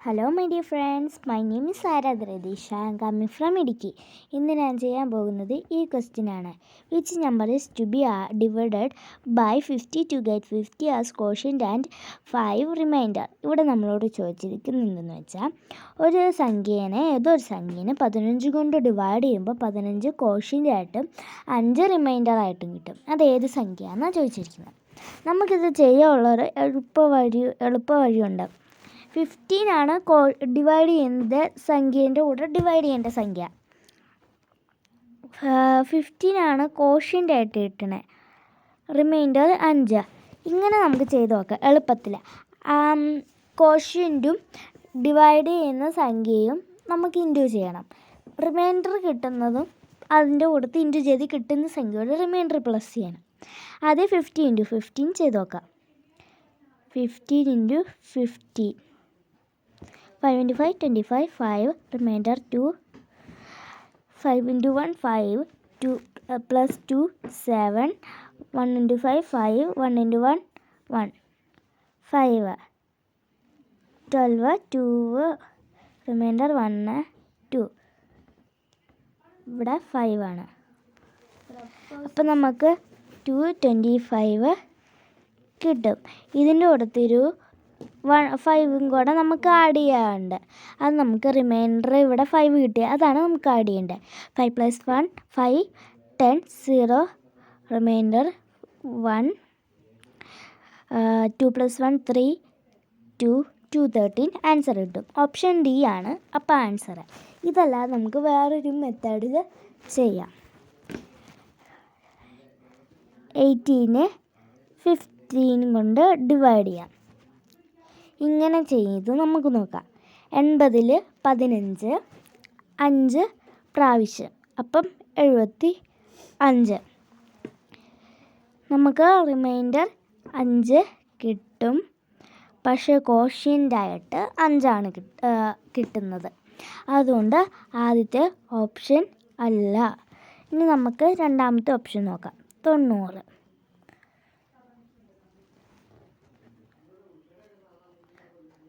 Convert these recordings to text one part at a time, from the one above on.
Hello my dear friends, my name is Sarah Dradisha. I am coming from Idiki. ഇന്ന് ഞാൻ ചെയ്യാൻ പോകുന്നത് ഈ ക്വസ്റ്റ്യൻ ആണ്. Which number is to be divided by 50 to get 50 as quotient and 5 remainder? ഇവിടെ നമ്മളോട് ചോദിച്ചിരിക്കുന്നത് എന്തെന്ന് വെച്ചാൽ ഏതൊരു സംഖ്യേനെ 15 കൊണ്ട് ഡിവൈഡ് ചെയ്യുമ്പോൾ 15 quotient ആയിട്ടും 5 റിമൈൻഡർ ആയിട്ടും കിട്ടും. അത് ഏത് സംഖ്യയാണെന്നാണ് ചോദിച്ചിരിക്കുന്നത്. നമുക്കിത് ചെയ്യാനുള്ളൊരു എളുപ്പ വഴിയുണ്ട്. 15 ആണ് ഡിവൈഡ് ചെയ്യുന്നത് സംഖ്യേൻ്റെ കൂടെ ഡിവൈഡ് ചെയ്യേണ്ട സംഖ്യ. 15 ആണ് കോഷ്യൻ്റ് ആയിട്ട് കിട്ടണേ. റിമൈൻഡർ 5. ഇങ്ങനെ നമുക്ക് ചെയ്ത് നോക്കാം എളുപ്പത്തിൽ. കോഷ്യൻറ്റും ഡിവൈഡ് ചെയ്യുന്ന സംഖ്യയും നമുക്ക് ഇൻറ്റു ചെയ്യണം. റിമൈൻഡർ കിട്ടുന്നതും അതിൻ്റെ കൂടത്ത് ഇൻറ്റു ചെയ്ത് കിട്ടുന്ന സംഖ്യയോട് റിമൈൻഡർ പ്ലസ് ചെയ്യണം. ആദ്യം 50 × 15 ചെയ്ത് നോക്കാം. 15 × 15. 5 × 5 25, 5 remainder 2, 5 × 1 5, 2 plus 2 7, 1 × 5 5, 1 × 1 1, 5, 12 2, remainder 1 2. ഇവിടെ 5 ആണ്. അപ്പം നമുക്ക് 225 കിട്ടും. ഇതിൻ്റെ കൂടത്തൊരു 5 കൂടെ നമുക്ക് ആഡ് ചെയ്യാറുണ്ട്. അത് നമുക്ക് റിമൈൻഡർ ഇവിടെ 5 കിട്ടിയ അതാണ് നമുക്ക് ആഡ് ചെയ്യേണ്ടത്. 5 + 1 5, 10 0, റിമൈൻഡർ 1, 2 + 1 3, 2 13 ആൻസർ കിട്ടും. ഓപ്ഷൻ ഡി ആണ് അപ്പോൾ ആൻസർ. ഇതല്ലാതെ നമുക്ക് വേറൊരു മെത്തേഡിൽ ചെയ്യാം. 18 15 കൊണ്ട് ഡിവൈഡ് ചെയ്യാം. ഇങ്ങനെ ചെയ്ത് നമുക്ക് നോക്കാം. 80 15 5 പ്രാവശ്യം, അപ്പം 75. നമുക്ക് റിമൈൻഡർ 5 കിട്ടും. പക്ഷേ കോഷ്യൻ്റായിട്ട് 5 ആണ് കിട്ടുന്നത്. അതുകൊണ്ട് ആദ്യത്തെ ഓപ്ഷൻ അല്ല. ഇനി നമുക്ക് രണ്ടാമത്തെ ഓപ്ഷൻ നോക്കാം. 90.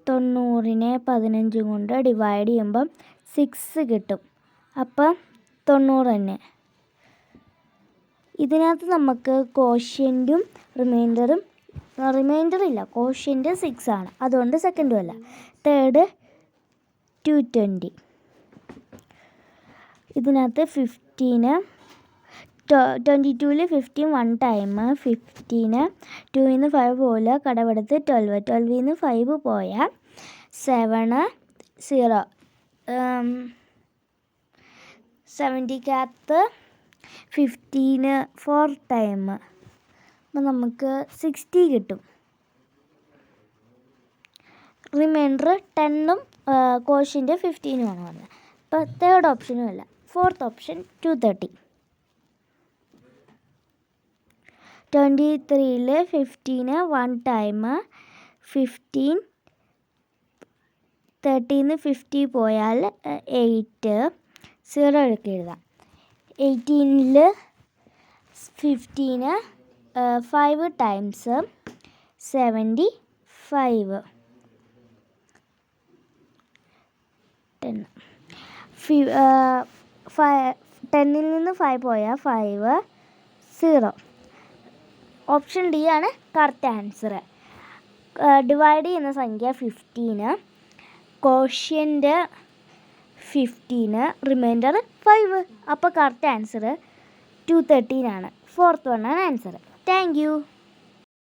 90നെ 15 കൊണ്ട് ഡിവൈഡ് ചെയ്യുമ്പം 6 കിട്ടും. അപ്പം 90 തന്നെ. ഇതിനകത്ത് നമുക്ക് കോഷ്യൻറ്റും റിമൈൻഡറില്ല. കോഷ്യൻ്റ് 6 ആണ്, അതുകൊണ്ട് സെക്കൻഡും അല്ല. തേർഡ് 220. ഇതിനകത്ത് 15 22-ൽ 15 1 ടൈം, 15 2 ൽ നിന്ന് 5 പോലെ കടമെടുത്ത് 12 ൽ നിന്ന് 5 പോയാൽ 7 0. 70-ക്കകത്ത് 15 4 ടൈം, അപ്പം നമുക്ക് 60 കിട്ടും. റിമൈൻഡർ 10ഉം കോഷ്യൻ്റ് 15 ആണ് വന്നത്. അപ്പോൾ തേർഡ് ഓപ്ഷനും അല്ല. Fourth option 230. 23-ൽ 15 1 ടൈം, 15 30 ൽ നിന്ന് 50 പോയാൽ 8 0 എടുക്കുക എഴുതാം. 18-ൽ 15 5 ടൈംസ് 75. 10ൽ നിന്ന് 5 പോയാൽ 5 0. ഓപ്ഷൻ ഡി ആണ് കറക്റ്റ് ആൻസർ. ഡിവൈഡ് ചെയ്യുന്ന സംഖ്യ 15, കോഷ്യൻ്റ് 15, റിമൈൻഡർ 5. അപ്പോൾ കറക്റ്റ് ആൻസർ 213 ആണ്. ഫോർത്ത് വൺ ആണ് ആൻസർ. Thank you.